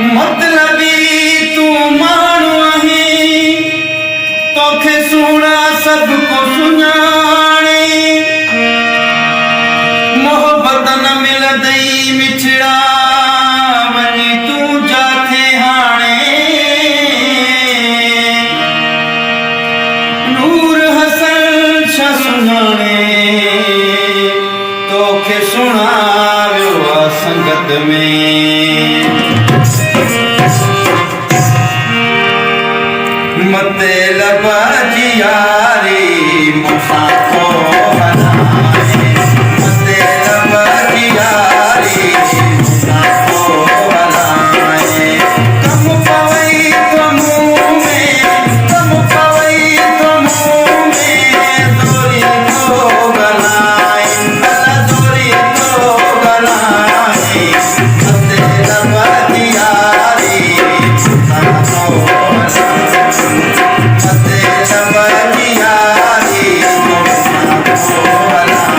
मतलबी तू माण्हू आहीं, तोखे सुहिणा सभु को सुञाणे। मोहबत न मिलंदई मिठड़ा, वञी तूं जाथे हाणे। नूर हसन छा सुञाणे, तोखे सुणावियो आ संगत में। मते लबा जी यारी मूंसां को हलाए, मते लबा जी यारी मूंसां को हलाए। कम पवई तो मुंह में, कम पवई तो मुंह में, दोरी तो गलाए, अला दोरी तो गलाए। मते लबा जी यारी मूंसां को हलाए, मते लबा जी यारी मूंसां को हलाए।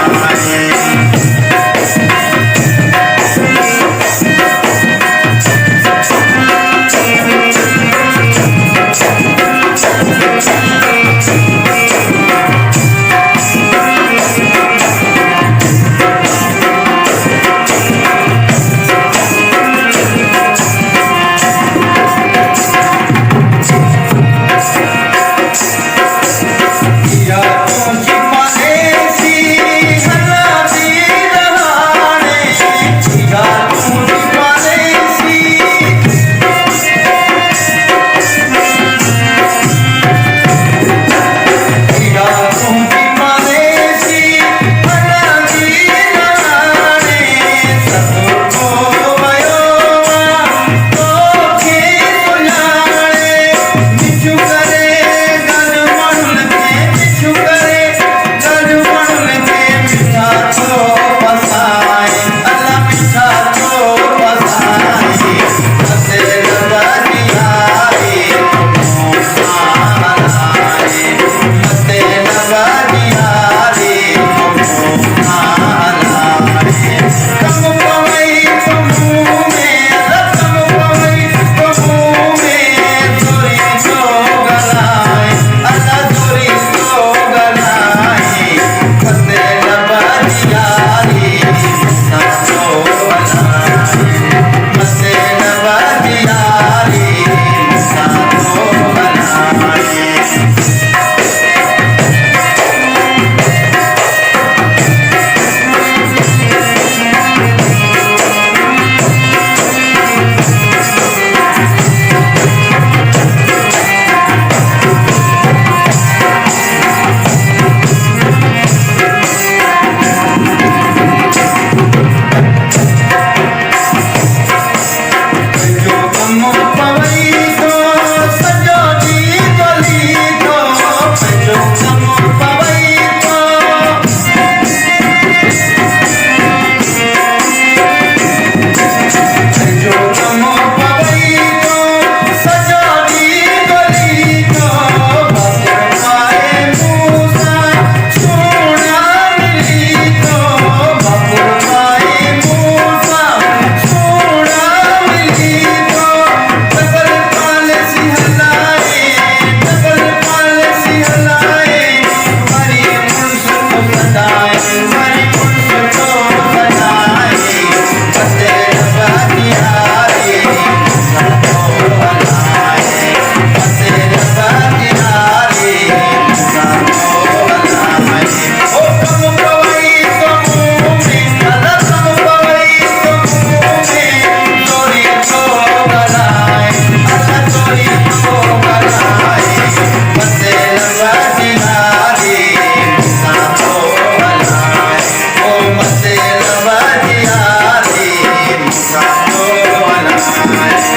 या तुझी परदेसी हला दी रहाणे, या तुझी परदेसी, या तुझी परदेसी हला दी रहाणे। सतको वयो तोखे सुञाणे, मिठू करे गल माण्हुनि खे, मिठू करे गल माण्हुनि खे, मिठा थो फसाए, अला मिठा थो फसाए। मते लबा जी यारी मूंसां हलाए, मते लबा जी यारी मूंसां हलाए। कम पवई तो मुंह में, कम पवई तो मुंह में, दोरी तो गलाए, अला दोरी तो गलाए। मते लबा जी यारी मूंसां को हलाए, मते लबा जी यारी मूंसां को हलाए। जो कम पवई तो सजो दी गली तो, जो कम पवई तो, जो कम पवई तो सजो दी गली तो। बापुर पाए मूंसां सुहिणा मिली तो, बापुर पाए मूंसां सुहिणा मिली तो। डबल पॉलिसी हलाए, डबल पॉलिसी हलाए, वरी मुड़ुस को सदाए, वरी मुड़ुस को सदाए। मते लबा जी यारी मूंसां को हलाए, मते लबा जी यारी मूंसां को हलाए। ओ कम पवई तो मुंह में, अला कम पवई तो मुंह में, दोरी तो गलाए, अला दोरी तो गलाए। मते लबा जी यारी मूंसां को हलाए, ओ मते लबा जी यारी मूंसां को हलाए।